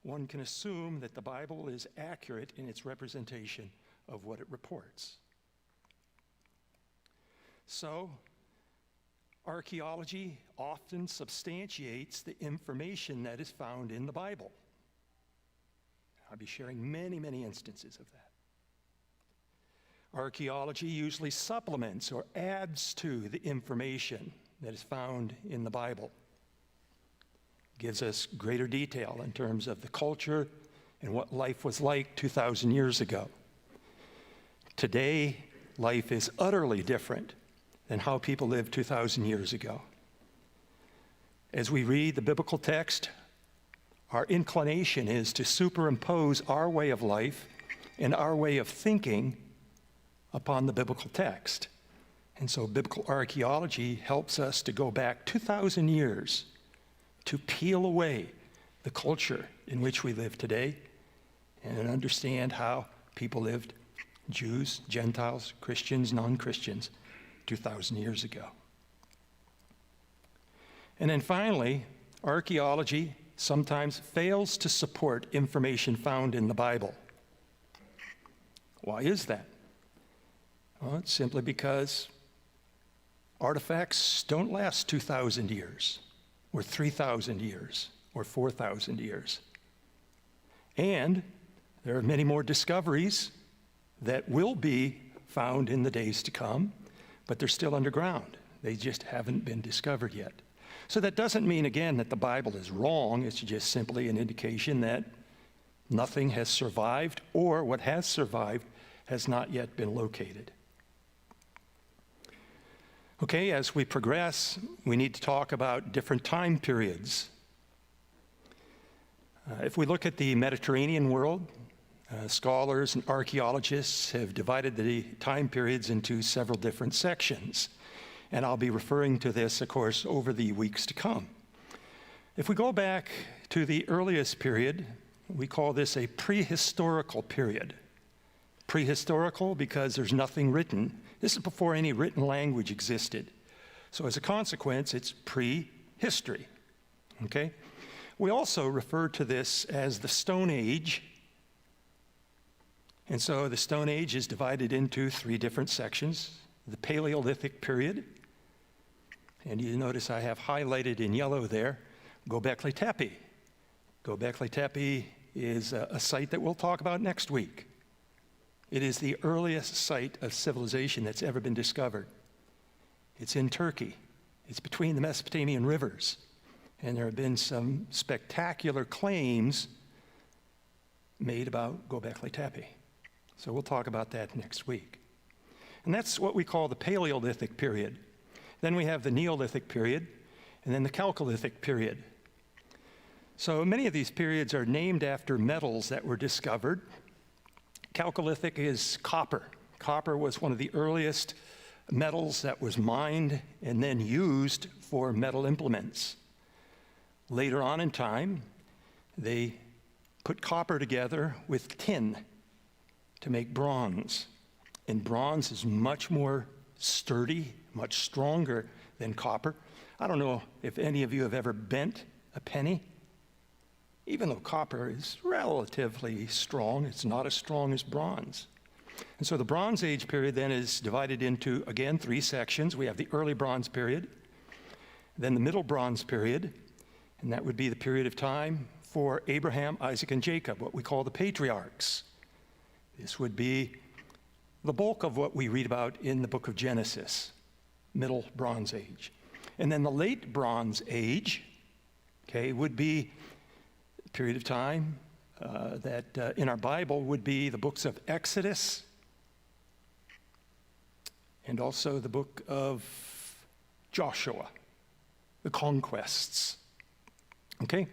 one can assume that the Bible is accurate in its representation of what it reports. So, archaeology often substantiates the information that is found in the Bible. I'll be sharing many, many instances of that. Archaeology usually supplements or adds to the information that is found in the Bible. Gives us greater detail in terms of the culture and what life was like 2,000 years ago. Today, life is utterly different than how people lived 2,000 years ago. As we read the biblical text, our inclination is to superimpose our way of life and our way of thinking upon the biblical text. And so biblical archaeology helps us to go back 2,000 years to peel away the culture in which we live today and understand how people lived, Jews, Gentiles, Christians, non-Christians, 2,000 years ago. And then finally, archaeology sometimes fails to support information found in the Bible. Why is that? Well, it's simply because artifacts don't last 2,000 years, or 3,000 years, or 4,000 years. And there are many more discoveries that will be found in the days to come, but they're still underground. They just haven't been discovered yet. So that doesn't mean, again, that the Bible is wrong. It's just simply an indication that nothing has survived, or what has survived has not yet been located. Okay, as we progress, we need to talk about different time periods. If we look at the Mediterranean world, scholars and archaeologists have divided the time periods into several different sections. And I'll be referring to this, of course, over the weeks to come. If we go back to the earliest period, we call this a prehistorical period. Prehistorical because there's nothing written. This is before any written language existed. So as a consequence, it's prehistory. Okay? We also refer to this as the Stone Age. And so the Stone Age is divided into three different sections. The Paleolithic period, and you notice I have highlighted in yellow there, Göbekli Tepe. Göbekli Tepe is a site that we'll talk about next week. It is the earliest site of civilization that's ever been discovered. It's in Turkey. It's between the Mesopotamian rivers. And there have been some spectacular claims made about Göbekli Tepe. So we'll talk about that next week. And that's what we call the Paleolithic period. Then we have the Neolithic period, and then the Chalcolithic period. So many of these periods are named after metals that were discovered. Chalcolithic is copper. Copper was one of the earliest metals that was mined and then used for metal implements. Later on in time, they put copper together with tin to make bronze. And bronze is much more sturdy, much stronger than copper. I don't know if any of you have ever bent a penny. Even though copper is relatively strong, it's not as strong as bronze. And so the Bronze Age period then is divided into, again, three sections. We have the Early Bronze period, then the Middle Bronze period, and that would be the period of time for Abraham, Isaac, and Jacob, what we call the patriarchs. This would be the bulk of what we read about in the book of Genesis, Middle Bronze Age. And then the Late Bronze Age, okay, would be a period of time that in our Bible would be the books of Exodus and also the book of Joshua, the conquests. Okay?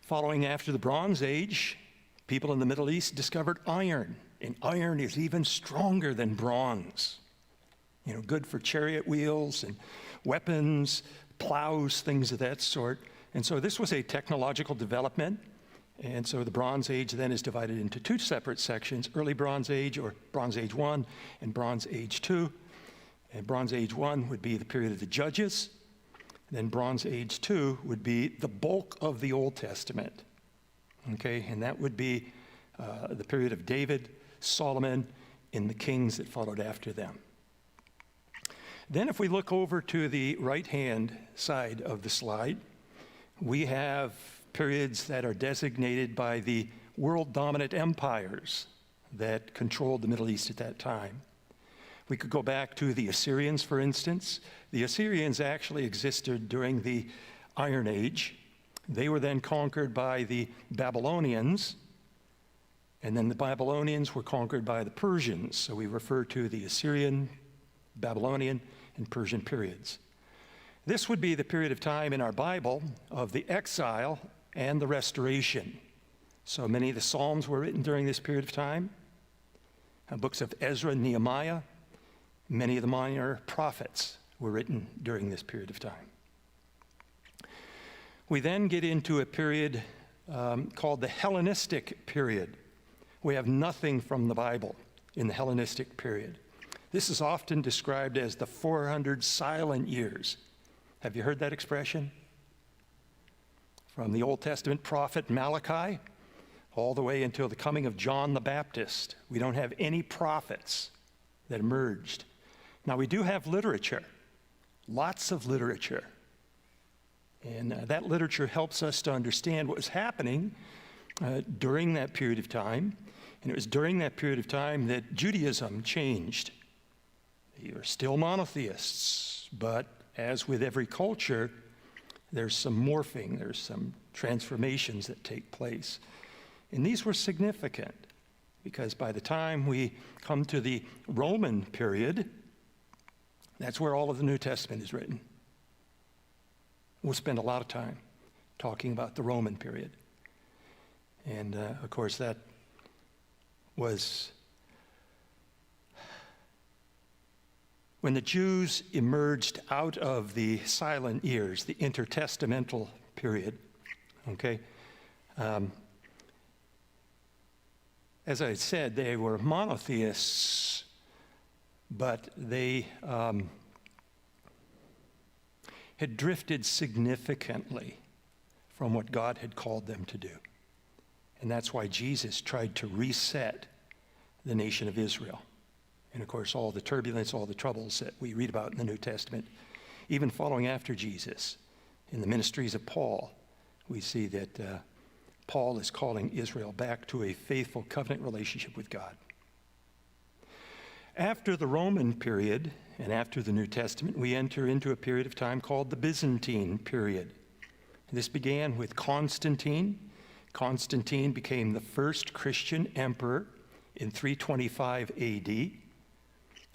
Following after the Bronze Age, people in the Middle East discovered iron. And iron is even stronger than bronze. You know, good for chariot wheels and weapons, plows, things of that sort. And so this was a technological development. And so the Bronze Age then is divided into two separate sections, Early Bronze Age, or Bronze Age 1, and Bronze Age 2. And Bronze Age 1 would be the period of the Judges. And then Bronze Age 2 would be the bulk of the Old Testament. Okay, and that would be the period of David, Solomon, and the kings that followed after them. Then if we look over to the right-hand side of the slide, we have periods that are designated by the world-dominant empires that controlled the Middle East at that time. We could go back to the Assyrians, for instance. The Assyrians actually existed during the Iron Age. They were then conquered by the Babylonians, and then the Babylonians were conquered by the Persians. So we refer to the Assyrian, Babylonian, and Persian periods. This would be the period of time in our Bible of the exile and the restoration. So many of the Psalms were written during this period of time. Books of Ezra and Nehemiah, many of the minor prophets were written during this period of time. We then get into a period called the Hellenistic period. We have nothing from the Bible in the Hellenistic period. This is often described as the 400 silent years. Have you heard that expression? From the Old Testament prophet Malachi all the way until the coming of John the Baptist. We don't have any prophets that emerged. Now, we do have literature, lots of literature. And that literature helps us to understand what was happening during that period of time. And it was during that period of time that Judaism changed. They were still monotheists, but as with every culture, there's some morphing, there's some transformations that take place. And these were significant because by the time we come to the Roman period, that's where all of the New Testament is written. We'll spend a lot of time talking about the Roman period. And of course, that was when the Jews emerged out of the silent years, the intertestamental period, okay? As I said, they were monotheists, but they had drifted significantly from what God had called them to do. And that's why Jesus tried to reset the nation of Israel. And of course, all the turbulence, all the troubles that we read about in the New Testament, even following after Jesus, in the ministries of Paul, we see that Paul is calling Israel back to a faithful covenant relationship with God. After the Roman period and after the New Testament, we enter into a period of time called the Byzantine period. This began with Constantine. Constantine became the first Christian emperor in 325 AD.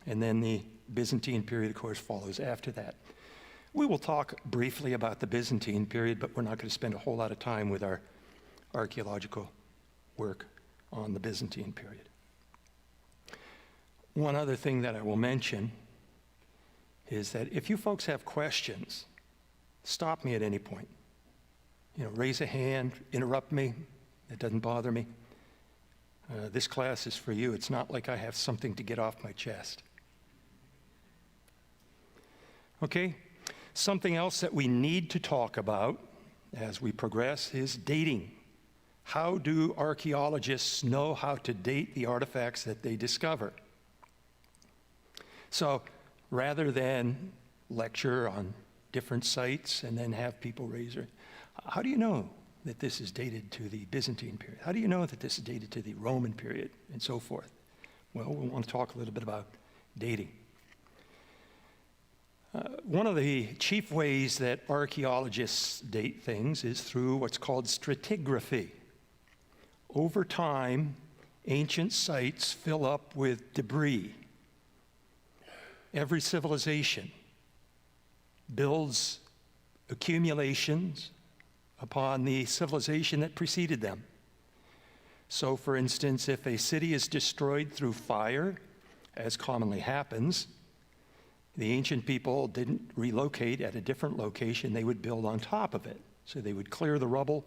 And then the Byzantine period, of course, follows after that. We will talk briefly about the Byzantine period, but we're not going to spend a whole lot of time with our archaeological work on the Byzantine period. One other thing that I will mention is that if you folks have questions, stop me at any point. Raise a hand, interrupt me. It doesn't bother me. This class is for you. It's not like I have something to get off my chest. Okay, something else that we need to talk about as we progress is dating. How do archaeologists know how to date the artifacts that they discover? So rather than lecture on different sites and then have people raise their, how do you know that this is dated to the Byzantine period? How do you know that this is dated to the Roman period and so forth? Well, we want to talk a little bit about dating. One of the chief ways that archaeologists date things is through what's called stratigraphy. Over time, ancient sites fill up with debris. Every civilization builds accumulations upon the civilization that preceded them. So, for instance, if a city is destroyed through fire, as commonly happens, the ancient people didn't relocate at a different location. They would build on top of it. So they would clear the rubble.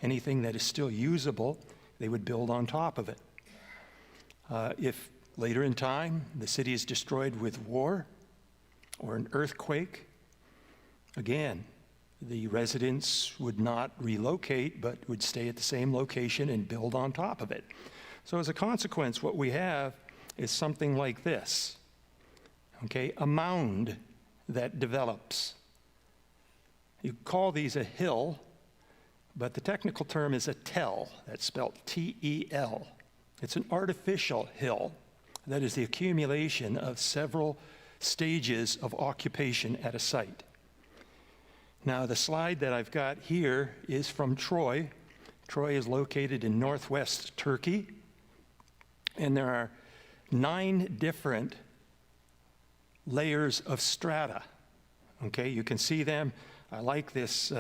Anything that is still usable, they would build on top of it. If later in time the city is destroyed with war or an earthquake, again, The residents would not relocate, but would stay at the same location and build on top of it. So as a consequence, what we have is something like this, okay? A mound that develops. You call these a hill, but the technical term is a tell. That's spelled T-E-L. It's an artificial hill that is the accumulation of several stages of occupation at a site. Now, the slide that I've got here is from Troy. Troy is located in northwest Turkey, and there are 9 different layers of strata. Okay, you can see them. I like this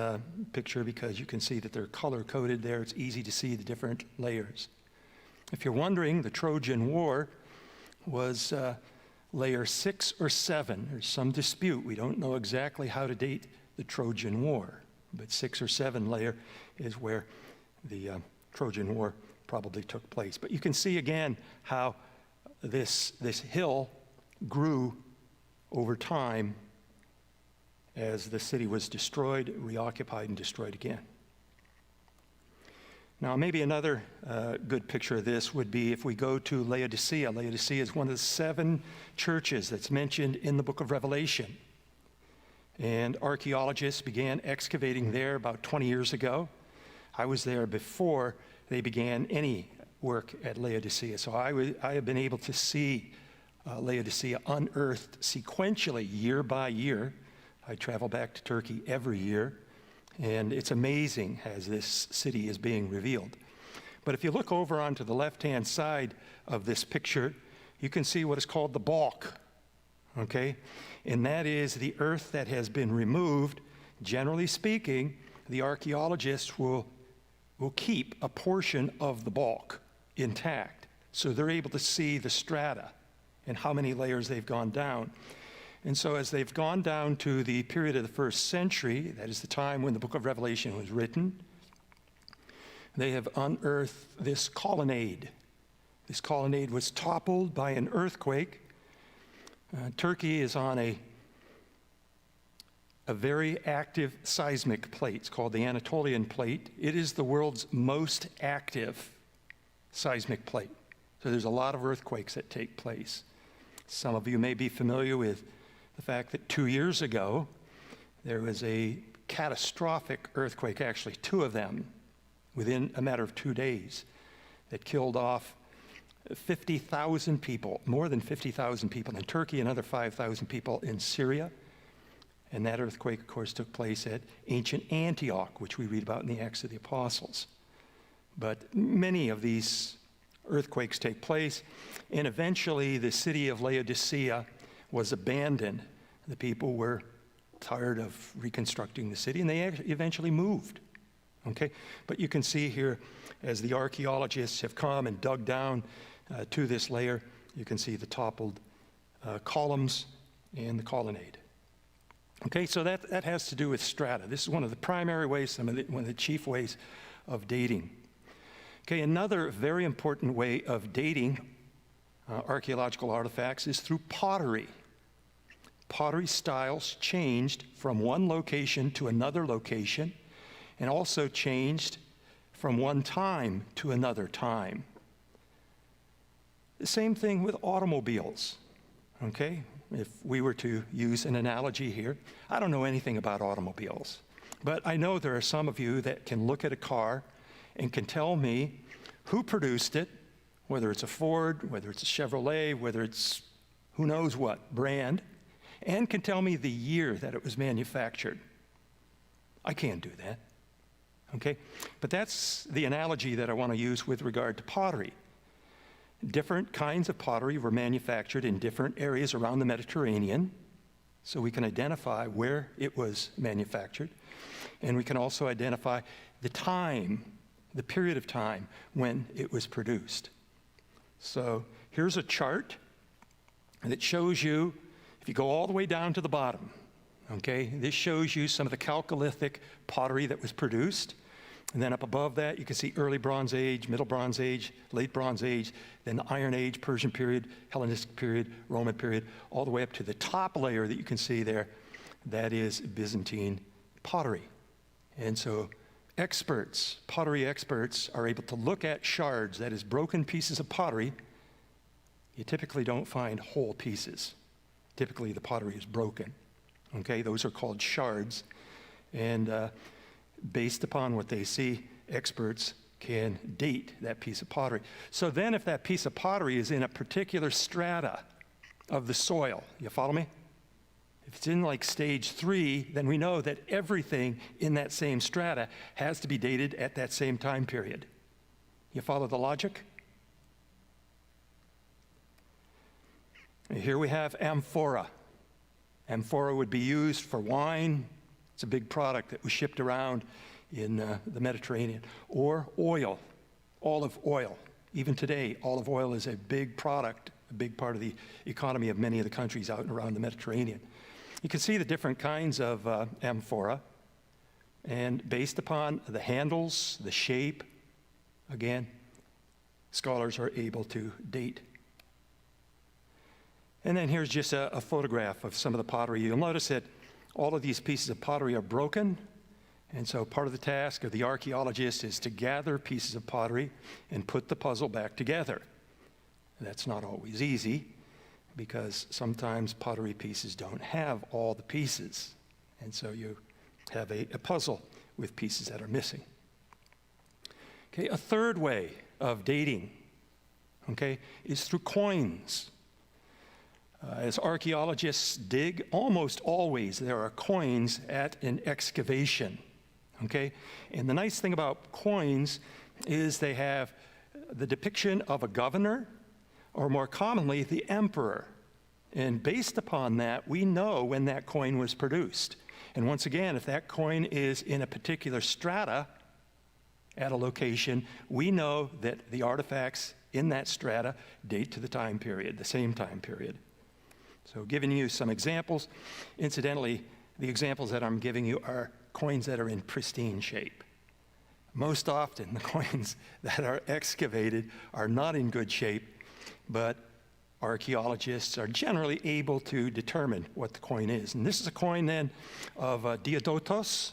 picture because you can see that they're color-coded there. It's easy to see the different layers. If you're wondering, the Trojan War was layer 6 or 7. There's some dispute. We don't know exactly how to date the Trojan War, but 6 or 7 layer is where the Trojan War probably took place. But you can see again how this hill grew over time as the city was destroyed, reoccupied, and destroyed again. Now, maybe another good picture of this would be if we go to Laodicea. Laodicea is one of the 7 churches that's mentioned in the book of Revelation. And archaeologists began excavating there about 20 years ago. I was there before they began any work at Laodicea. So I have been able to see Laodicea unearthed sequentially year by year. I travel back to Turkey every year, and it's amazing as this city is being revealed. But if you look over onto the left-hand side of this picture, you can see what is called the balk, okay? And that is the earth that has been removed. Generally speaking, the archaeologists will keep a portion of the balk intact, so they're able to see the strata and how many layers they've gone down. And so as they've gone down to the period of the 1st century, that is the time when the book of Revelation was written, they have unearthed this colonnade. This colonnade was toppled by an earthquake. Turkey is on a very active seismic plate. It's called the Anatolian plate. It is the world's most active seismic plate. So there's a lot of earthquakes that take place. Some of you may be familiar with the fact that 2 years ago, there was a catastrophic earthquake, actually 2 of them, within a matter of 2 days, that killed off 50,000 people, more than 50,000 people in Turkey, another 5,000 people in Syria. And that earthquake, of course, took place at ancient Antioch, which we read about in the Acts of the Apostles. But many of these earthquakes take place, and eventually the city of Laodicea was abandoned. The people were tired of reconstructing the city, and they eventually moved. Okay? But you can see here, as the archaeologists have come and dug down to this layer, you can see the toppled columns and the colonnade. Okay, so that has to do with strata. This is one of the primary ways, one of the chief ways of dating. Okay, another very important way of dating archaeological artifacts is through pottery. Pottery styles changed from one location to another location, and also changed from one time to another time. The same thing with automobiles, okay? If we were to use an analogy here, I don't know anything about automobiles, but I know there are some of you that can look at a car and can tell me who produced it, whether it's a Ford, whether it's a Chevrolet, whether it's who knows what brand, and can tell me the year that it was manufactured. I can't do that, okay? But that's the analogy that I want to use with regard to pottery. Different kinds of pottery were manufactured in different areas around the Mediterranean, so we can identify where it was manufactured, and we can also identify the time, the period of time when it was produced. So here's a chart that shows you, if you go all the way down to the bottom, okay, this shows you some of the Chalcolithic pottery that was produced. And then up above that, you can see early Bronze Age, Middle Bronze Age, Late Bronze Age, then the Iron Age, Persian period, Hellenistic period, Roman period, all the way up to the top layer that you can see there. That is Byzantine pottery. And so experts, pottery experts, are able to look at shards, that is, broken pieces of pottery. You typically don't find whole pieces. Typically, the pottery is broken. Okay, those are called shards. And based upon what they see, experts can date that piece of pottery. So then if that piece of pottery is in a particular strata of the soil, you follow me? If it's in like stage 3, then we know that everything in that same strata has to be dated at that same time period. You follow the logic? Here we have amphora. Amphora would be used for wine. It's a big product that was shipped around in the Mediterranean. Or oil, olive oil. Even today, olive oil is a big product, a big part of the economy of many of the countries out and around the Mediterranean. You can see the different kinds of amphora, and based upon the handles, the shape, again, scholars are able to date. And then here's just a photograph of some of the pottery. You'll notice that all of these pieces of pottery are broken, and so part of the task of the archaeologist is to gather pieces of pottery and put the puzzle back together. That's not always easy, because sometimes pottery pieces don't have all the pieces, and so you have a puzzle with pieces that are missing. Okay, a third way of dating, okay, is through coins. As archaeologists dig, almost always there are coins at an excavation, okay? And the nice thing about coins is they have the depiction of a governor, or more commonly, the emperor. And based upon that, we know when that coin was produced. And once again, if that coin is in a particular strata at a location, we know that the artifacts in that strata date to the time period, the same time period. So giving you some examples. Incidentally, the examples that I'm giving you are coins that are in pristine shape. Most often, the coins that are excavated are not in good shape, but archaeologists are generally able to determine what the coin is. And this is a coin then of Diodotos.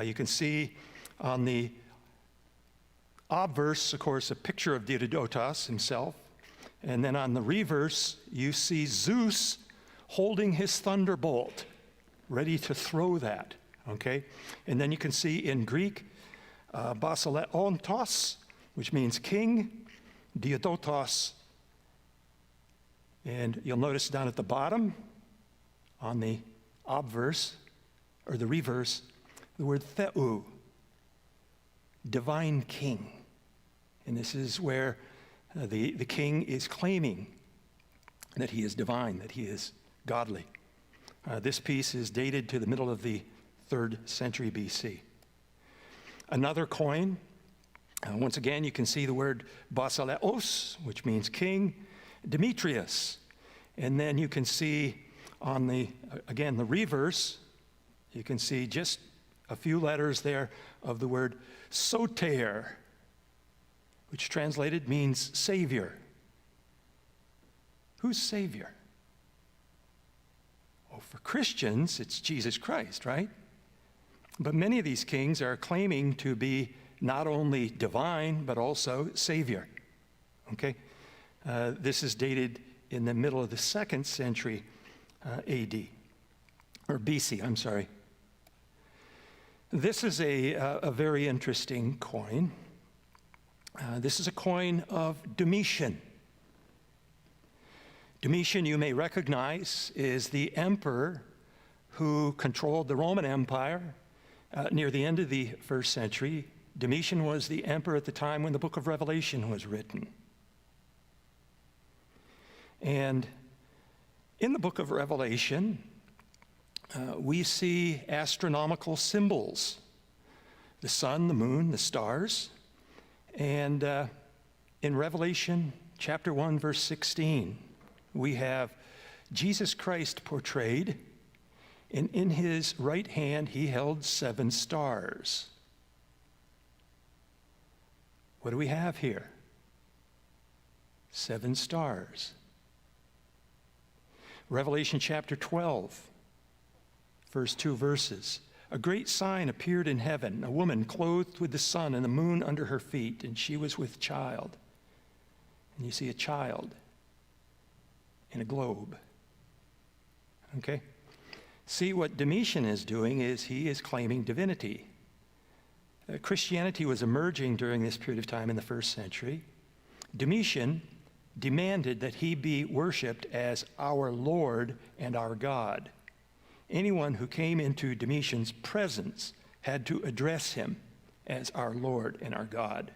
You can see on the obverse, of course, a picture of Diodotos himself. And then on the reverse, you see Zeus holding his thunderbolt, ready to throw that, okay? And then you can see in Greek, basileontos, which means king, Diodotos. And you'll notice down at the bottom, on the obverse, or the reverse, the word theou, divine king. And this is where the king is claiming that he is divine, that he is godly. This piece is dated to the middle of the 3rd century BC. Another coin, once again, you can see the word basileos, which means king, Demetrius. And then you can see on the reverse, you can see just a few letters there of the word soter, which translated means Savior. Who's Savior? Well, for Christians, it's Jesus Christ, right? But many of these kings are claiming to be not only divine, but also Savior. Okay? This is dated in the middle of the 2nd century AD, or BC, I'm sorry. This is a very interesting coin. This is a coin of Domitian. Domitian, you may recognize, is the emperor who controlled the Roman Empire near the end of the 1st century. Domitian was the emperor at the time when the book of Revelation was written. And in the book of Revelation, we see astronomical symbols, the sun, the moon, the stars. And in Revelation chapter 1, verse 16, we have Jesus Christ portrayed, and in his right hand he held 7 stars. What do we have here? 7 stars. Revelation chapter 12, first 2 verses. A great sign appeared in heaven, a woman clothed with the sun and the moon under her feet, and she was with child. And you see a child in a globe. Okay? See, what Domitian is doing is he is claiming divinity. Christianity was emerging during this period of time in the first century. Domitian demanded that he be worshipped as our Lord and our God. Anyone who came into Domitian's presence had to address him as our Lord and our God.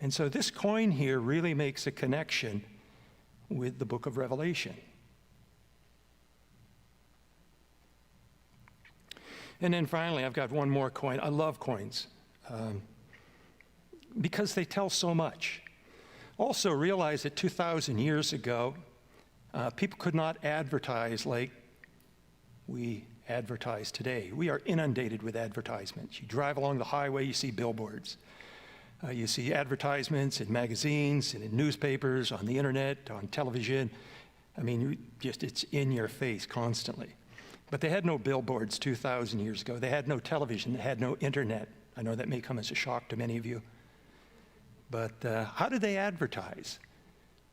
And so this coin here really makes a connection with the book of Revelation. And then finally, I've got one more coin. I love coins because they tell so much. Also realize that 2,000 years ago, people could not advertise like we advertise today. We are inundated with advertisements. You drive along the highway, you see billboards. You see advertisements in magazines and in newspapers, on the internet, on television. I mean, it's in your face constantly. But they had no billboards 2,000 years ago. They had no television. They had no internet. I know that may come as a shock to many of you. But how did they advertise?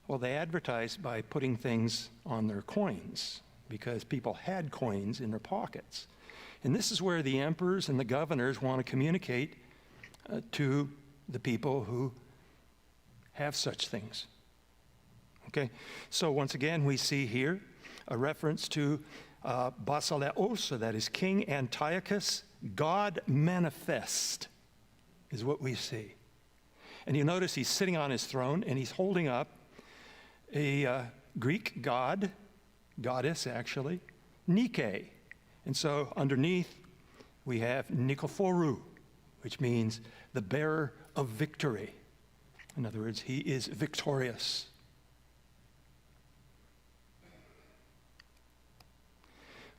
Well, they advertised by putting things on their coins because people had coins in their pockets. And this is where the emperors and the governors want to communicate to the people who have such things. Okay? So once again, we see here a reference to Basileus, so that is King Antiochus. God manifest is what we see. And you notice he's sitting on his throne and he's holding up a Greek god, goddess actually, Nike. And so underneath we have Nikophoru, which means the bearer of victory. In other words, he is victorious.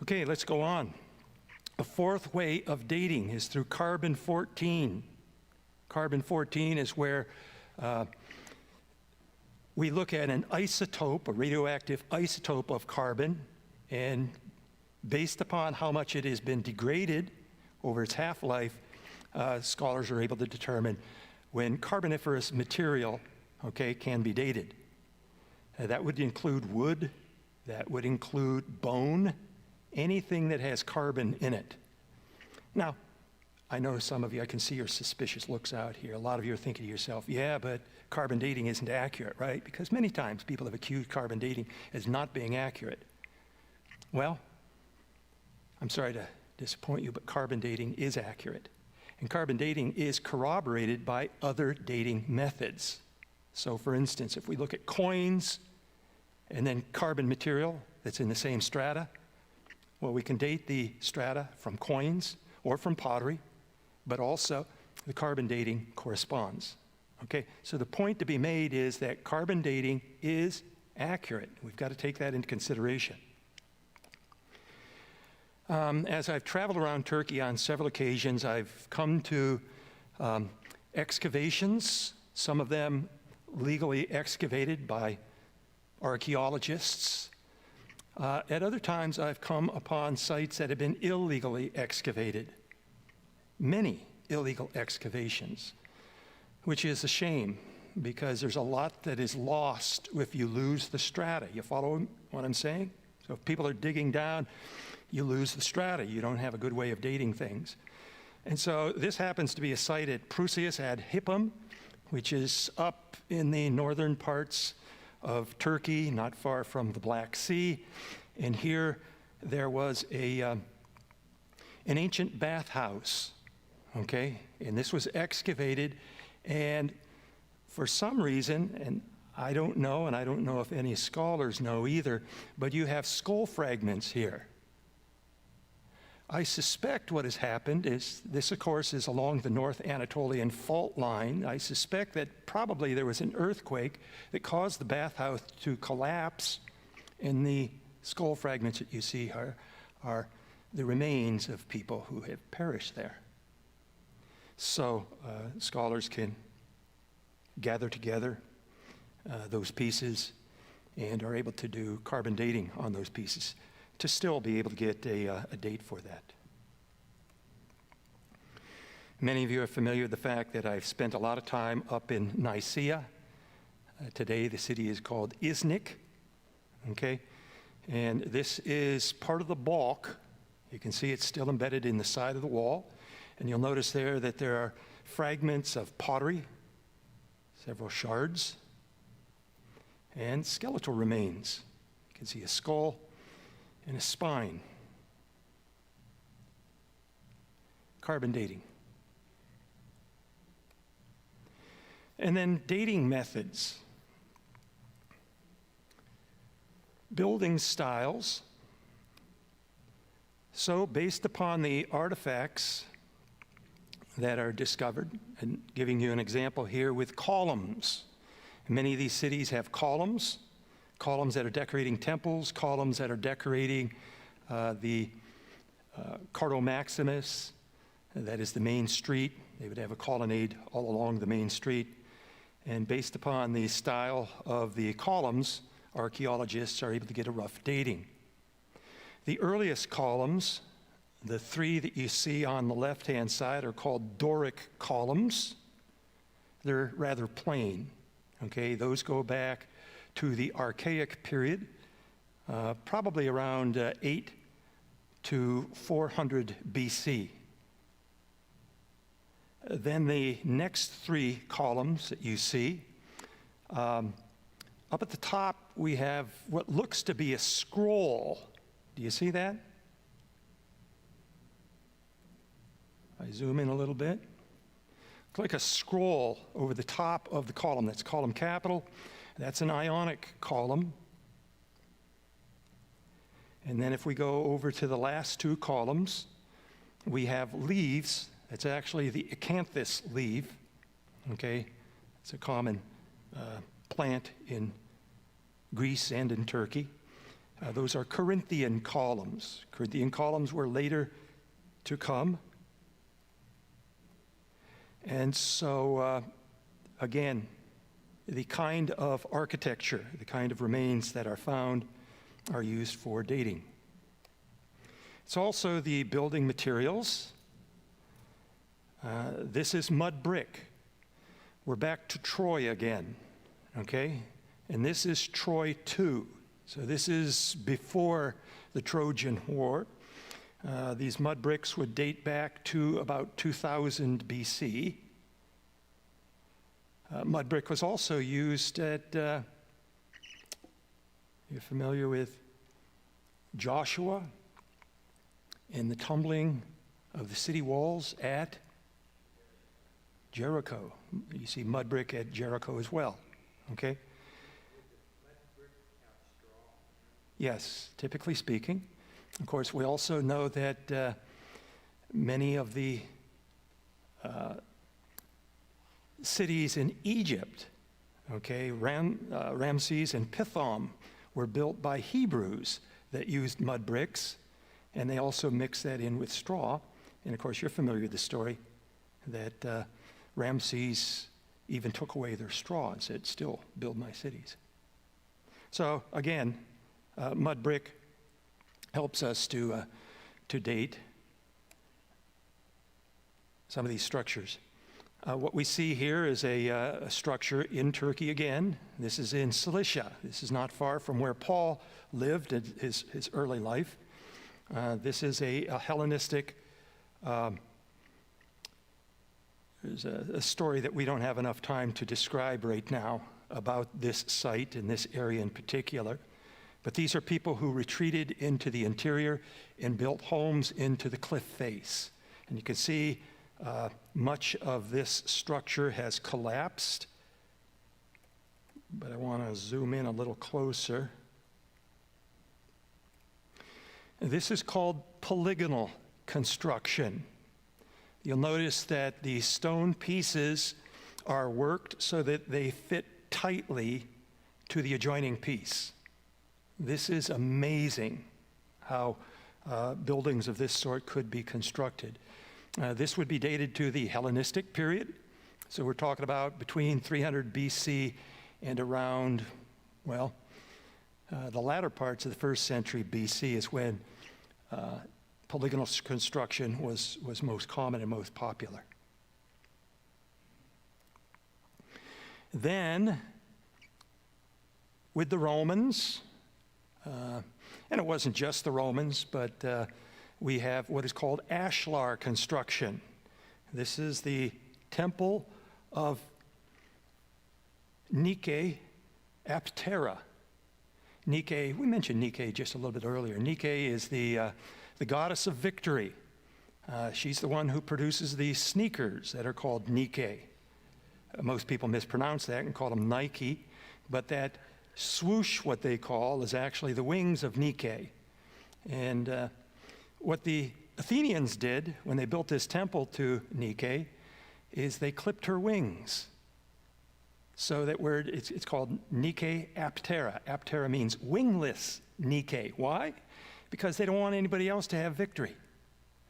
Okay, let's go on. A fourth way of dating is through carbon-14. Carbon-14 is where we look at an isotope, a radioactive isotope of carbon, and based upon how much it has been degraded over its half-life, scholars are able to determine when carboniferous material, okay, can be dated. That would include wood, that would include bone, anything that has carbon in it. Now, I know some of you, I can see your suspicious looks out here. A lot of you are thinking to yourself, yeah, but carbon dating isn't accurate, right? Because many times people have accused carbon dating as not being accurate. Well, I'm sorry to disappoint you, but carbon dating is accurate. And carbon dating is corroborated by other dating methods. So for instance, if we look at coins and then carbon material that's in the same strata, well, we can date the strata from coins or from pottery, but also the carbon dating corresponds. Okay, so the point to be made is that carbon dating is accurate. We've got to take that into consideration. As I've traveled around Turkey on several occasions, I've come to excavations, some of them legally excavated by archaeologists. At other times, I've come upon sites that have been illegally excavated. Many illegal excavations, which is a shame because there's a lot that is lost if you lose the strata. You follow what I'm saying? So if people are digging down, you lose the strata. You don't have a good way of dating things. And so this happens to be a site at Prusias ad Hippum, which is up in the northern parts of Turkey, not far from the Black Sea. And here there was an ancient bathhouse, okay? And this was excavated, and for some reason, and I don't know, and I don't know if any scholars know either, but you have skull fragments here. I suspect what has happened is, this of course is along the North Anatolian fault line. I suspect that probably there was an earthquake that caused the bathhouse to collapse, and the skull fragments that you see are the remains of people who have perished there. So scholars can gather together those pieces and are able to do carbon dating on those pieces to still be able to get a date for that. Many of you are familiar with the fact that I've spent a lot of time up in Nicaea. Today, the city is called Iznik, okay? And this is part of the balk. You can see it's still embedded in the side of the wall. And you'll notice there that there are fragments of pottery, several shards, and skeletal remains. You can see a skull and a spine. Carbon dating. And then dating methods. Building styles. So based upon the artifacts that are discovered, and giving you an example here with columns. Many of these cities have columns that are decorating temples, columns that are decorating the Cardo Maximus, that is the main street. They would have a colonnade all along the main street. And based upon the style of the columns, archaeologists are able to get a rough dating. The earliest columns, the three that you see on the left-hand side, are called Doric columns. They're rather plain, okay? Those go back to the Archaic period, probably around 8 to 400 BC. Then the next three columns that you see, up at the top we have what looks to be a scroll. Do you see that? I zoom in a little bit. It's like a scroll over the top of the column. That's column capital. That's an Ionic column. And then if we go over to the last two columns, we have leaves. That's actually the acanthus leaf. Okay? It's a common plant in Greece and in Turkey. Those are Corinthian columns. Corinthian columns were later to come. And so, again, the kind of architecture, the kind of remains that are found are used for dating. It's also the building materials. This is mud brick. We're back to Troy again, okay? And this is Troy II. So this is before the Trojan War. These mud bricks would date back to about 2000 BC. Mud brick was also used at, you're familiar with Joshua and the tumbling of the city walls at Jericho. You see mud brick at Jericho as well, okay? Yes, typically speaking. Of course, we also know that many of the cities in Egypt, okay, Ramses and Pithom, were built by Hebrews that used mud bricks, and they also mixed that in with straw. And of course, you're familiar with the story that Ramses even took away their straw and said, "Still build my cities." So again, mud brick helps us to date some of these structures. What we see here is a structure in Turkey again. This is in Cilicia. This is not far from where Paul lived in his early life. This is a Hellenistic, there's a story that we don't have enough time to describe right now about this site and this area in particular. But these are people who retreated into the interior and built homes into the cliff face. And you can see much of this structure has collapsed. But I want to zoom in a little closer. This is called polygonal construction. You'll notice that the stone pieces are worked so that they fit tightly to the adjoining piece. This is amazing how buildings of this sort could be constructed. This would be dated to the Hellenistic period. So we're talking about between 300 BC and around, well, the latter parts of the first century BC is when polygonal construction was most common and most popular. Then, with the Romans, and it wasn't just the Romans, but we have what is called ashlar construction. This is the temple of Nike Aptera. Nike, we mentioned Nike just a little bit earlier. Nike is the goddess of victory. She's the one who produces these sneakers that are called Nike. Most people mispronounce that and call them Nike, but that swoosh, what they call, is actually the wings of Nike. And what the Athenians did when they built this temple to Nike is they clipped her wings. So that word, it's called Nike Aptera. Aptera means wingless Nike. Why? Because they don't want anybody else to have victory.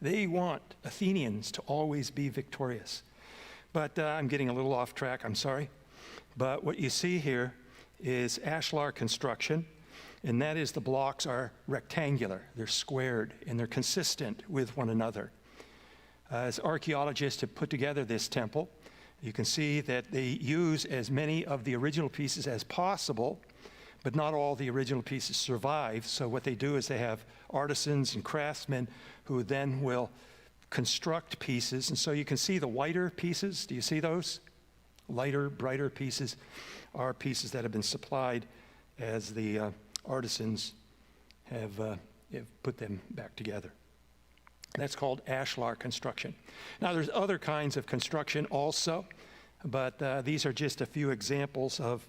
They want Athenians to always be victorious. But I'm getting a little off track, I'm sorry. But what you see here is ashlar construction, and that is the blocks are rectangular. They're squared, and they're consistent with one another. As archaeologists have put together this temple, you can see that they use as many of the original pieces as possible, but not all the original pieces survive. So what they do is they have artisans and craftsmen who then will construct pieces. And so you can see the whiter pieces. Do you see those? Lighter, brighter pieces are pieces that have been supplied as the artisans have put them back together. That's called ashlar construction. Now, there's other kinds of construction also, but these are just a few examples of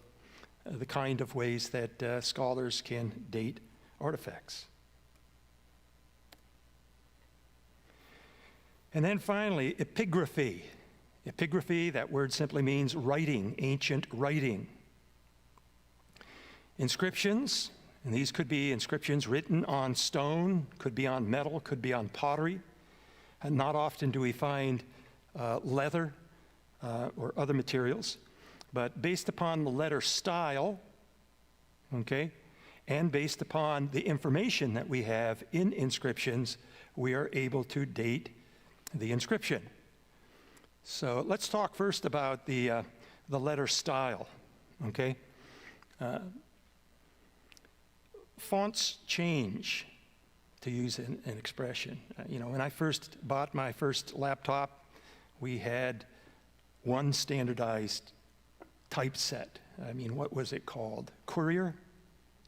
the kind of ways that scholars can date artifacts. And then finally, epigraphy. Epigraphy, that word simply means writing, ancient writing. Inscriptions, and these could be inscriptions written on stone, could be on metal, could be on pottery. And not often do we find leather or other materials, but based upon the letter style, okay, and based upon the information that we have in inscriptions, we are able to date the inscription. So let's talk first about the letter style, okay? Fonts change, to use an expression. When I first bought my first laptop, we had one standardized typeset. What was it called? Courier?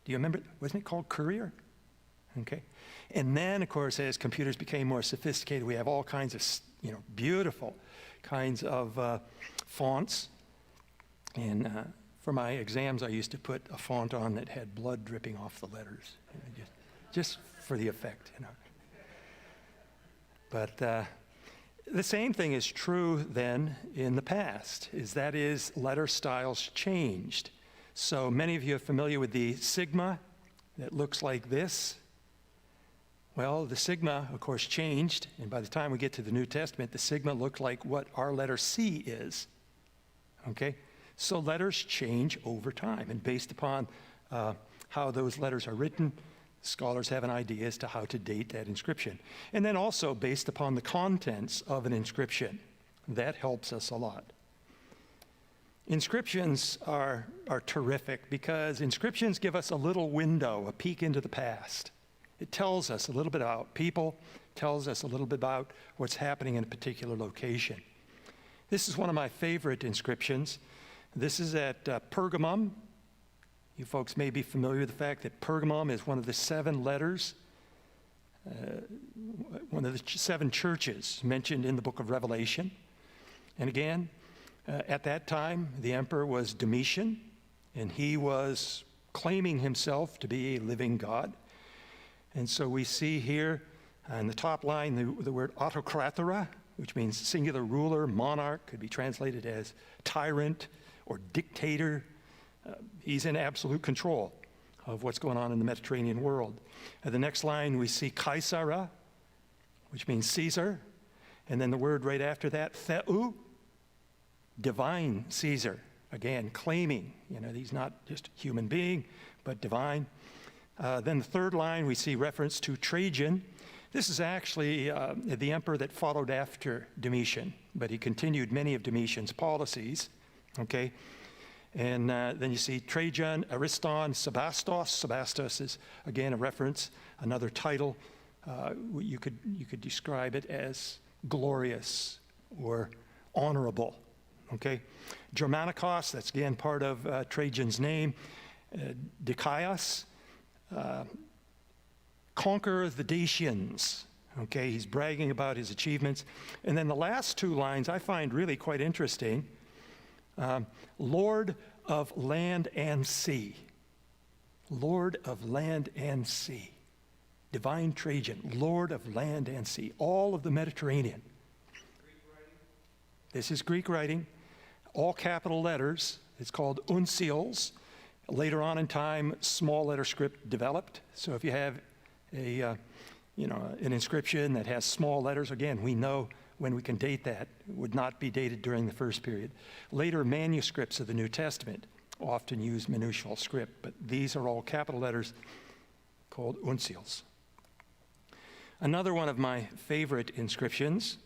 Do you remember? Wasn't it called Courier? Okay. And then, of course, as computers became more sophisticated, we have all kinds of, beautiful kinds of fonts. And for my exams, I used to put a font on that had blood dripping off the letters, just for the effect, But the same thing is true then in the past, that is letter styles changed. So many of you are familiar with the sigma that looks like this. Well, the sigma, of course, changed, and by the time we get to the New Testament, the sigma looked like what our letter C is, okay? So letters change over time, and based upon how those letters are written, scholars have an idea as to how to date that inscription. And then also based upon the contents of an inscription. That helps us a lot. Inscriptions are terrific because inscriptions give us a little window, a peek into the past. It tells us a little bit about people, tells us a little bit about what's happening in a particular location. This is one of my favorite inscriptions. This is at Pergamum. You folks may be familiar with the fact that Pergamum is one of the 7 letters, one of the 7 churches mentioned in the book of Revelation. And again, at that time, the emperor was Domitian, and he was claiming himself to be a living God. And so we see here on the top line the word autokrathera, which means singular ruler, monarch, could be translated as tyrant or dictator. He's in absolute control of what's going on in the Mediterranean world. At the next line, we see Caesara, which means Caesar. And then the word right after that, Theou, divine Caesar. Again, claiming, he's not just a human being, but divine. Then the third line, we see reference to Trajan. This is actually the emperor that followed after Domitian, but he continued many of Domitian's policies, okay? And then you see Trajan, Ariston, Sebastos. Sebastos is, again, a reference, another title. You could describe it as glorious or honorable, okay? Germanicus, that's again part of Trajan's name. Dicaius, conqueror the Dacians, okay? He's bragging about his achievements. And then the last two lines I find really quite interesting. Lord of land and sea. Lord of land and sea. Divine Trajan, Lord of land and sea. All of the Mediterranean. Greek writing? This is Greek writing. All capital letters. It's called uncials. Later on in time, small letter script developed. So if you have an inscription that has small letters, again, we know when we can date that. It would not be dated during the first period. Later manuscripts of the New Testament often use minutial script, but these are all capital letters called uncials. Another one of my favorite inscriptions,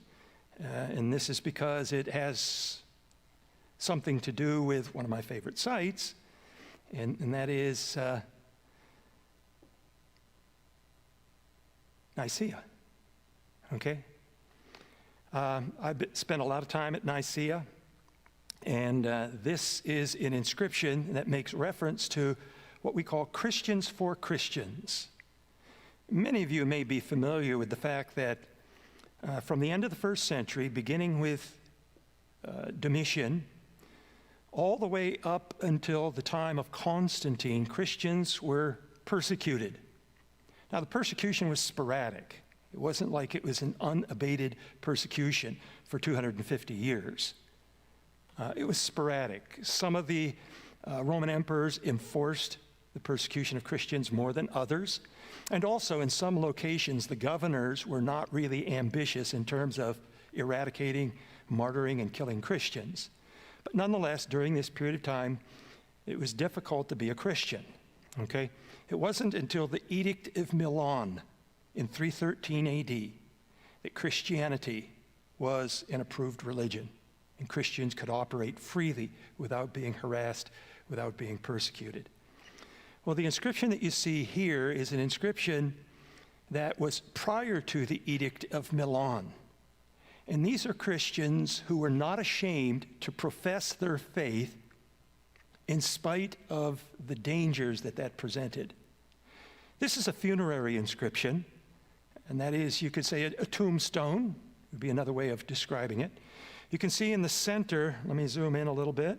and this is because it has something to do with one of my favorite sites, and that is Nicaea, okay? I've spent a lot of time at Nicaea, and this is an inscription that makes reference to what we call Christians for Christians. Many of you may be familiar with the fact that from the end of the first century, beginning with Domitian, all the way up until the time of Constantine, Christians were persecuted. Now, the persecution was sporadic. It wasn't like it was an unabated persecution for 250 years. It was sporadic. Some of the Roman emperors enforced the persecution of Christians more than others. And also, in some locations, the governors were not really ambitious in terms of eradicating, martyring, and killing Christians. But nonetheless, during this period of time, it was difficult to be a Christian, okay? It wasn't until the Edict of Milan in 313 AD that Christianity was an approved religion, and Christians could operate freely without being harassed, without being persecuted. Well, the inscription that you see here is an inscription that was prior to the Edict of Milan. And these are Christians who were not ashamed to profess their faith in spite of the dangers that presented. This is a funerary inscription, and that is, you could say, a tombstone would be another way of describing it. You can see in the center, let me zoom in a little bit,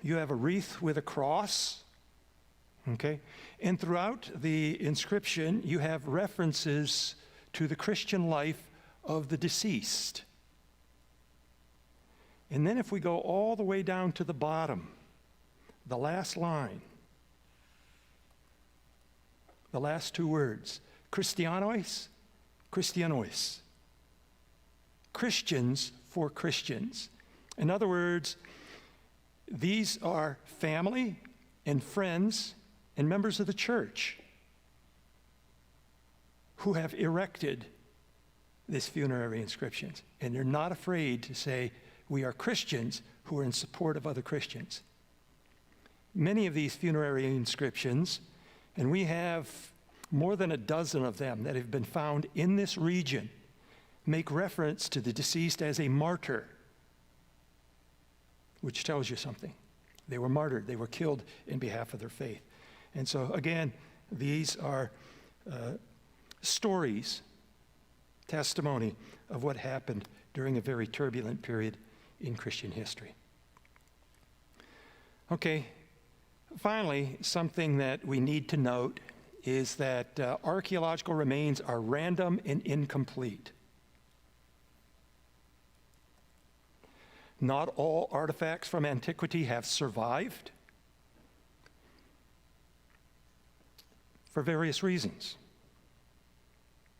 you have a wreath with a cross, okay? And throughout the inscription, you have references to the Christian life of the deceased. And then if we go all the way down to the bottom, the last line, the last two words, Christianois, Christianois. Christians for Christians. In other words, these are family and friends and members of the church who have erected this funerary inscriptions. And they're not afraid to say, we are Christians who are in support of other Christians. Many of these funerary inscriptions, and we have more than a dozen of them that have been found in this region, make reference to the deceased as a martyr, which tells you something. They were martyred. They were killed in behalf of their faith. And so, again, these are stories, testimony of what happened during a very turbulent period in Christian history. Okay, finally, something that we need to note is that archaeological remains are random and incomplete. Not all artifacts from antiquity have survived for various reasons.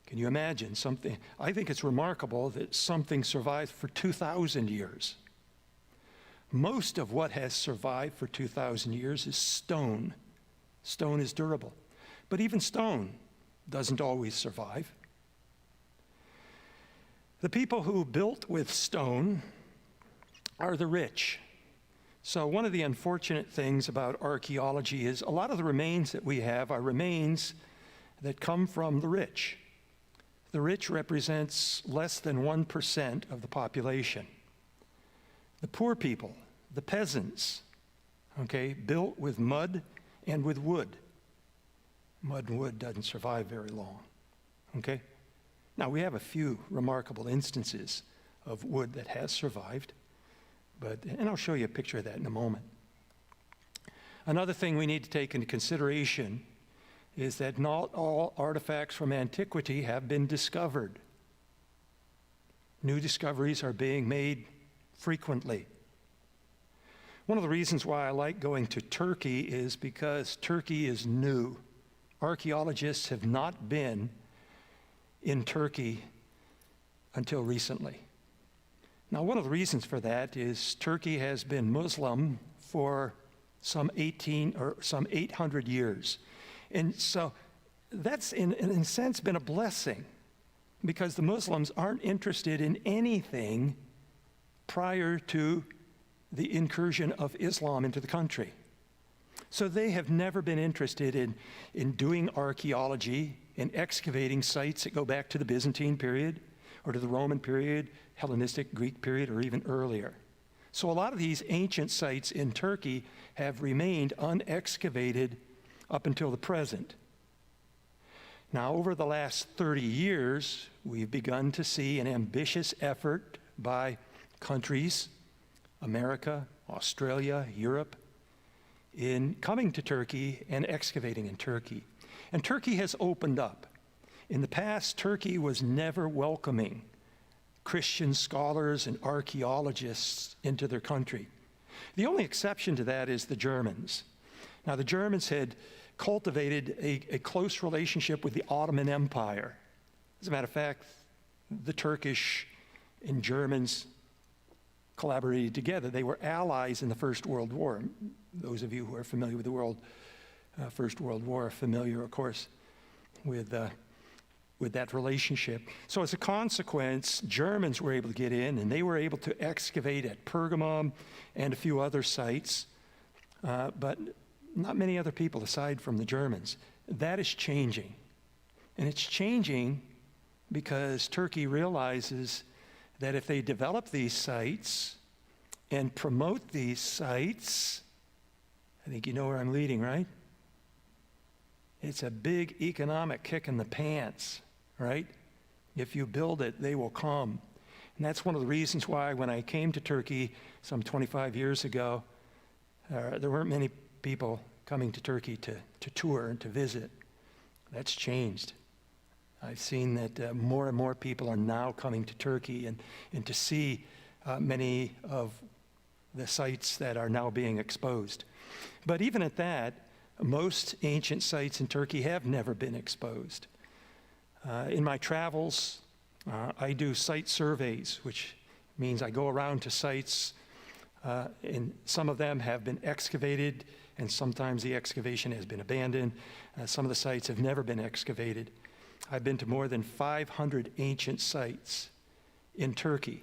Can you imagine something? I think it's remarkable that something survived for 2,000 years. Most of what has survived for 2,000 years is stone. Stone is durable. But even stone doesn't always survive. The people who built with stone are the rich. So one of the unfortunate things about archaeology is a lot of the remains that we have are remains that come from the rich. The rich represents less than 1% of the population. The poor people, the peasants, okay, built with mud and with wood. Mud and wood doesn't survive very long, okay? Now, we have a few remarkable instances of wood that has survived, and I'll show you a picture of that in a moment. Another thing we need to take into consideration is that not all artifacts from antiquity have been discovered. New discoveries are being made frequently. One of the reasons why I like going to Turkey is because Turkey is new. Archaeologists have not been in Turkey until recently. Now, one of the reasons for that is Turkey has been Muslim for some 800 years. And so that's, in a sense, been a blessing, because the Muslims aren't interested in anything prior to the incursion of Islam into the country. So they have never been interested in doing archaeology and excavating sites that go back to the Byzantine period or to the Roman period, Hellenistic Greek period, or even earlier. So a lot of these ancient sites in Turkey have remained unexcavated up until the present. Now, over the last 30 years, we've begun to see an ambitious effort by countries, America, Australia, Europe, in coming to Turkey and excavating in Turkey. And Turkey has opened up. In the past, Turkey was never welcoming Christian scholars and archaeologists into their country. The only exception to that is the Germans. Now, the Germans had cultivated a close relationship with the Ottoman Empire. As a matter of fact, the Turkish and Germans collaborated together. They were allies in the First World War. Those of you who are familiar with the First World War are familiar, of course, with that relationship. So as a consequence, Germans were able to get in, and they were able to excavate at Pergamum and a few other sites, but not many other people aside from the Germans. That is changing. And it's changing because Turkey realizes that if they develop these sites and promote these sites, I think you know where I'm leading, right? It's a big economic kick in the pants, right? If you build it, they will come. And that's one of the reasons why when I came to Turkey some 25 years ago, there weren't many people coming to Turkey to tour and to visit. That's changed. I've seen that more and more people are now coming to Turkey and to see many of the sites that are now being exposed. But even at that, most ancient sites in Turkey have never been exposed. In my travels, I do site surveys, which means I go around to sites, and some of them have been excavated, and sometimes the excavation has been abandoned. Some of the sites have never been excavated. I've been to more than 500 ancient sites in Turkey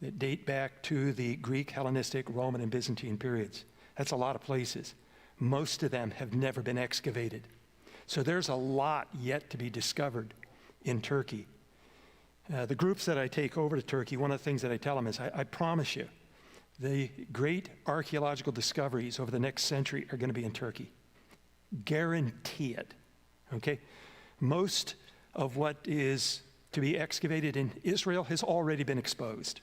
that date back to the Greek, Hellenistic, Roman, and Byzantine periods. That's a lot of places. Most of them have never been excavated. So there's a lot yet to be discovered in Turkey. The groups that I take over to Turkey, one of the things that I tell them is, I promise you, the great archaeological discoveries over the next century are going to be in Turkey. Guarantee it, okay? Most of what is to be excavated in Israel has already been exposed.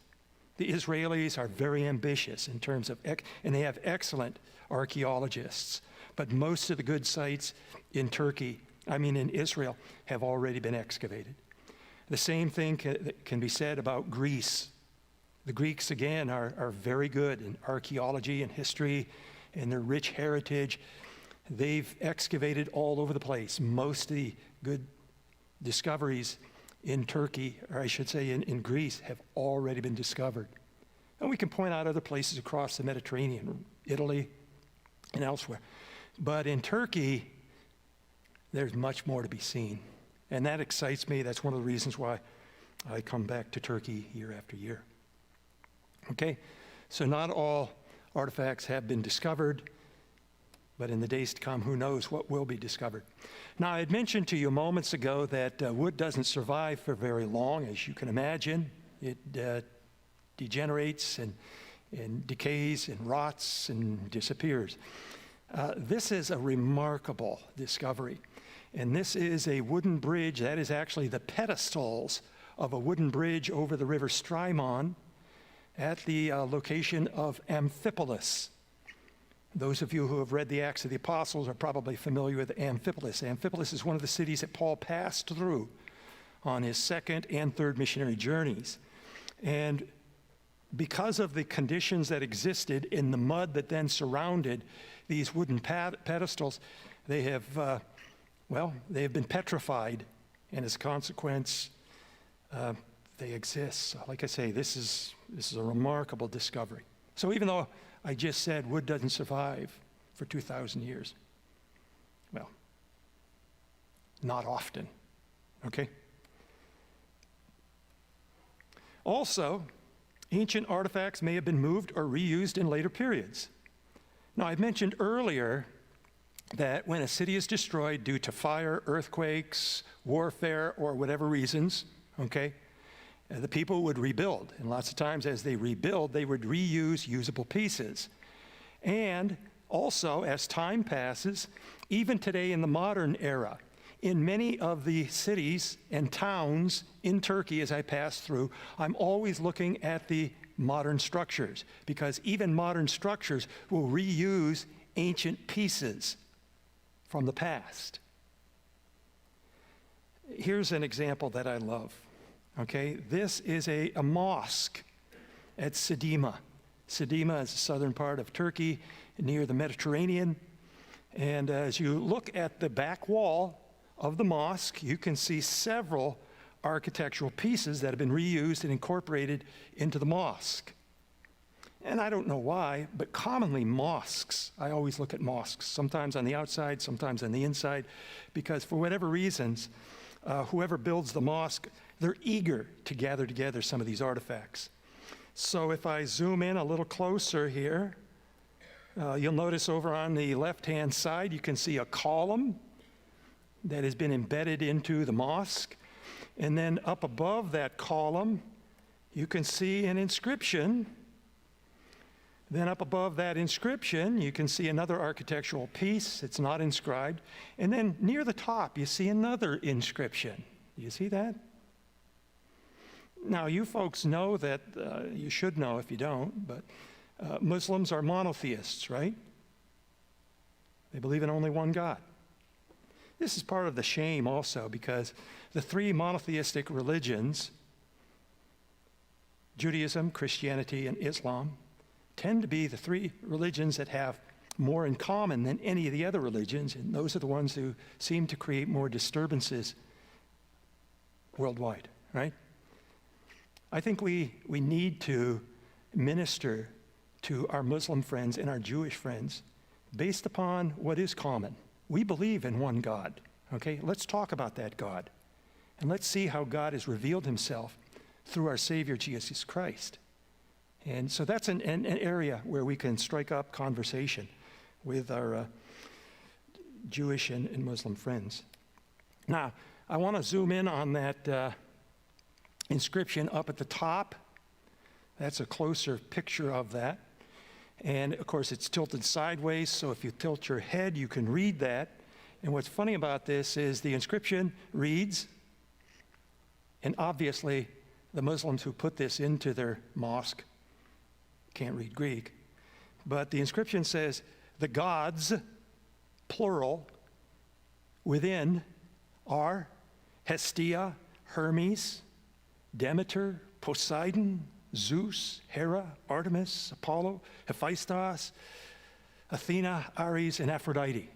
The Israelis are very ambitious in terms of, and they have excellent archaeologists, but most of the good sites in Israel, have already been excavated. The same thing can be said about Greece. The Greeks, again, are very good in archaeology and history and their rich heritage. They've excavated all over the place. Most of the good discoveries in Turkey, or I should say in Greece, have already been discovered. And we can point out other places across the Mediterranean, Italy and elsewhere. But in Turkey, there's much more to be seen. And that excites me. That's one of the reasons why I come back to Turkey year after year. Okay, so not all artifacts have been discovered, but in the days to come, who knows what will be discovered. Now, I had mentioned to you moments ago that wood doesn't survive for very long, as you can imagine. It degenerates and decays and rots and disappears. This is a remarkable discovery. And this is a wooden bridge. That is actually the pedestals of a wooden bridge over the river Strymon at the location of Amphipolis. Those of you who have read the Acts of the Apostles are probably familiar with Amphipolis. Amphipolis is one of the cities that Paul passed through on his second and third missionary journeys. And because of the conditions that existed in the mud that then surrounded these wooden pedestals, they have been petrified, and as a consequence, they exist. So like I say, this is a remarkable discovery. So even though I just said wood doesn't survive for 2,000 years, well, not often, okay? Also, ancient artifacts may have been moved or reused in later periods. Now, I mentioned earlier that when a city is destroyed due to fire, earthquakes, warfare, or whatever reasons, okay, the people would rebuild. And lots of times as they rebuild, they would reuse usable pieces. And also, as time passes, even today in the modern era, in many of the cities and towns in Turkey as I pass through, I'm always looking at the modern structures, because even modern structures will reuse ancient pieces from the past. Here's an example that I love. Okay, this is a mosque at Sedima. Sedima is the southern part of Turkey near the Mediterranean. And as you look at the back wall of the mosque, you can see several architectural pieces that have been reused and incorporated into the mosque. And I don't know why, but commonly mosques, I always look at mosques, sometimes on the outside, sometimes on the inside, because for whatever reasons, whoever builds the mosque, they're eager to gather together some of these artifacts. So if I zoom in a little closer here, you'll notice over on the left-hand side, you can see a column that has been embedded into the mosque. And then up above that column, you can see an inscription. Then up above that inscription, you can see another architectural piece. It's not inscribed. And then near the top, you see another inscription. Do you see that? Now, you folks know that, you should know if you don't, but Muslims are monotheists, right? They believe in only one God. This is part of the shame also, because the three monotheistic religions, Judaism, Christianity, and Islam, tend to be the three religions that have more in common than any of the other religions, and those are the ones who seem to create more disturbances worldwide, right? I think we need to minister to our Muslim friends and our Jewish friends based upon what is common. We believe in one God, okay? Let's talk about that God, and let's see how God has revealed himself through our Savior, Jesus Christ. And so that's an area where we can strike up conversation with our Jewish and Muslim friends. Now, I want to zoom in on that inscription up at the top. That's a closer picture of that. And of course, it's tilted sideways, so if you tilt your head, you can read that. And what's funny about this is the inscription reads, and obviously the Muslims who put this into their mosque can't read Greek, but the inscription says, the gods, plural, within are Hestia, Hermes, Demeter, Poseidon, Zeus, Hera, Artemis, Apollo, Hephaestus, Athena, Ares, and Aphrodite.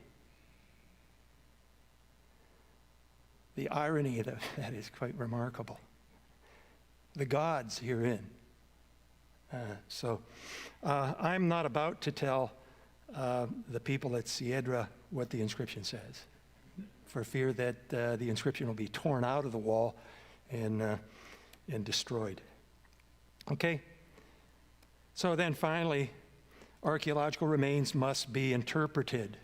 The irony of that is quite remarkable. The gods herein. So I'm not about to tell the people at Siedra what the inscription says, for fear that the inscription will be torn out of the wall and destroyed. Okay? So then finally, archaeological remains must be interpreted.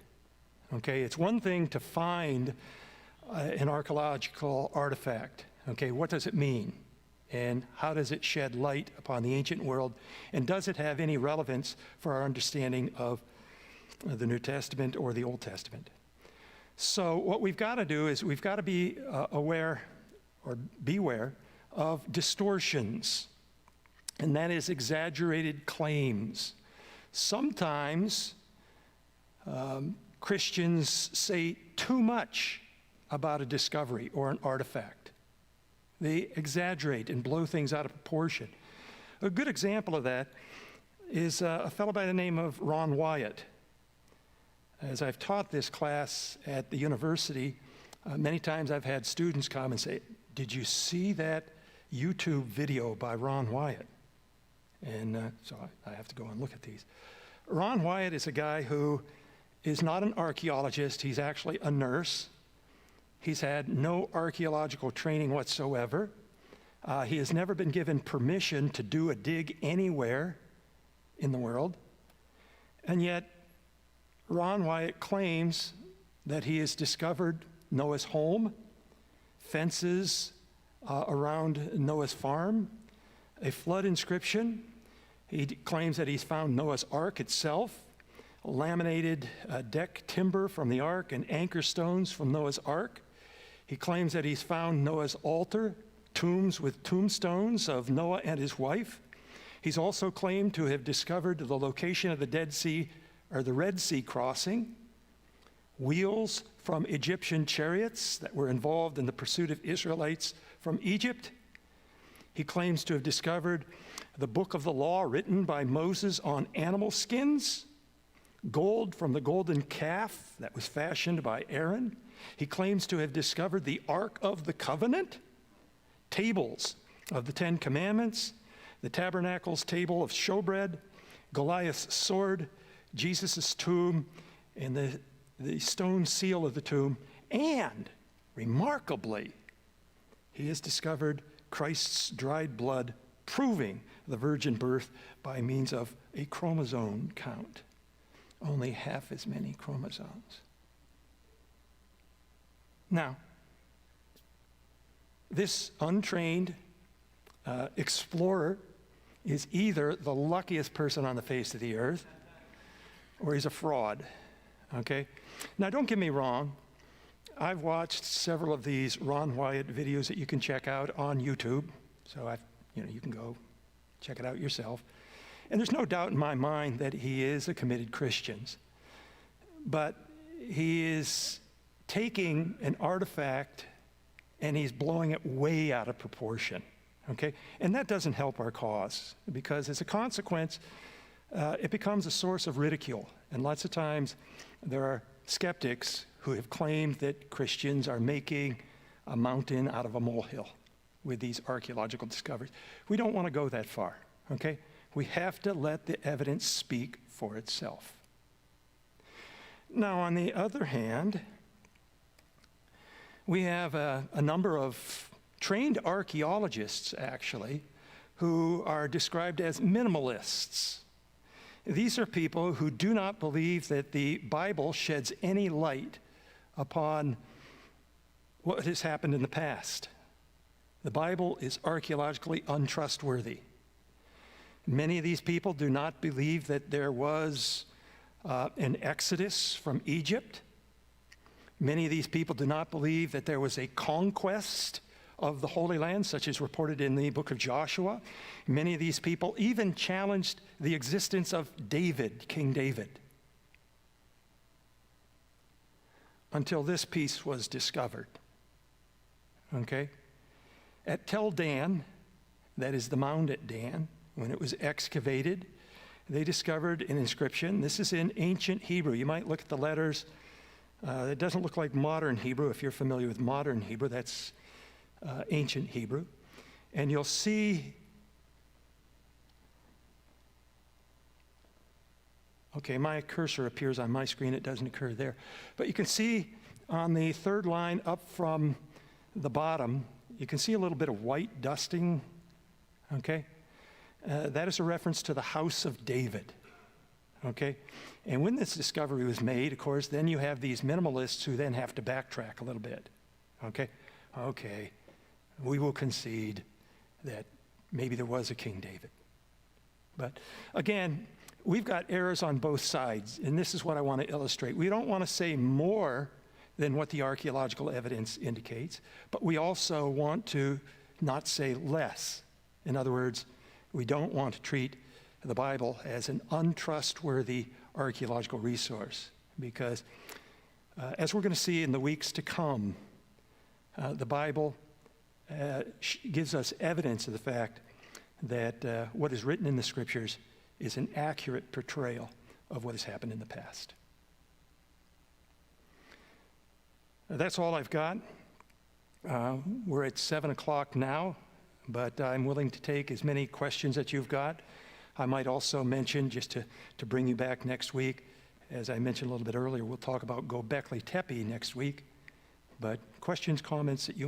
Okay, it's one thing to find an archaeological artifact. Okay, what does it mean? And how does it shed light upon the ancient world? And does it have any relevance for our understanding of the New Testament or the Old Testament? So what we've got to do is we've got to be aware or beware of distortions, and that is exaggerated claims. Sometimes Christians say too much about a discovery or an artifact. They exaggerate and blow things out of proportion. A good example of that is a fellow by the name of Ron Wyatt. As I've taught this class at the university, many times I've had students come and say, "Did you see that YouTube video by Ron Wyatt?" And so I have to go and look at these. Ron Wyatt is a guy who is not an archaeologist. He's actually a nurse. He's had no archaeological training whatsoever. He has never been given permission to do a dig anywhere in the world. And yet, Ron Wyatt claims that he has discovered Noah's home, fences around Noah's farm, a flood inscription. He claims that he's found Noah's Ark itself, laminated deck timber from the Ark, and anchor stones from Noah's Ark. He claims that he's found Noah's altar, tombs with tombstones of Noah and his wife. He's also claimed to have discovered the location of the Dead Sea or the Red Sea crossing, wheels from Egyptian chariots that were involved in the pursuit of Israelites from Egypt. He claims to have discovered the book of the law written by Moses on animal skins, gold from the golden calf that was fashioned by Aaron. He claims to have discovered the Ark of the Covenant, tables of the Ten Commandments, the tabernacle's table of showbread, Goliath's sword, Jesus' tomb, and the stone seal of the tomb. And, remarkably, he has discovered Christ's dried blood, proving the virgin birth by means of a chromosome count. Only half as many chromosomes. Now, this untrained explorer is either the luckiest person on the face of the earth, or he's a fraud, okay? Now, don't get me wrong. I've watched several of these Ron Wyatt videos that you can check out on YouTube, so you can go check it out yourself. And there's no doubt in my mind that he is a committed Christian. But he is taking an artifact and he's blowing it way out of proportion, okay? And that doesn't help our cause, because as a consequence, it becomes a source of ridicule. And lots of times there are skeptics who have claimed that Christians are making a mountain out of a molehill with these archaeological discoveries. We don't want to go that far, okay? We have to let the evidence speak for itself. Now, on the other hand, we have a number of trained archaeologists, actually, who are described as minimalists. These are people who do not believe that the Bible sheds any light upon what has happened in the past. The Bible is archaeologically untrustworthy. Many of these people do not believe that there was an exodus from Egypt. Many of these people do not believe that there was a conquest of the Holy Land, such as reported in the book of Joshua. Many of these people even challenged the existence of David, King David, until this piece was discovered. Okay? At Tel Dan, that is the mound at Dan, when it was excavated, they discovered an inscription. This is in ancient Hebrew. You might look at the letters. It doesn't look like modern Hebrew. If you're familiar with modern Hebrew, that's ancient Hebrew. And you'll see, okay, my cursor appears on my screen. It doesn't occur there. But you can see on the third line up from the bottom, you can see a little bit of white dusting, okay? That is a reference to the house of David, okay? And when this discovery was made, of course, then you have these minimalists who then have to backtrack a little bit, okay? Okay, we will concede that maybe there was a King David. But again, we've got errors on both sides, and this is what I want to illustrate. We don't want to say more than what the archaeological evidence indicates, but we also want to not say less. In other words, we don't want to treat the Bible as an untrustworthy archaeological resource, because as we're going to see in the weeks to come, the Bible gives us evidence of the fact that what is written in the Scriptures is an accurate portrayal of what has happened in the past. That's all I've got. We're at 7 o'clock now, but I'm willing to take as many questions that you've got. I might also mention, just to bring you back next week, as I mentioned a little bit earlier, we'll talk about Göbekli Tepe next week. But questions, comments that you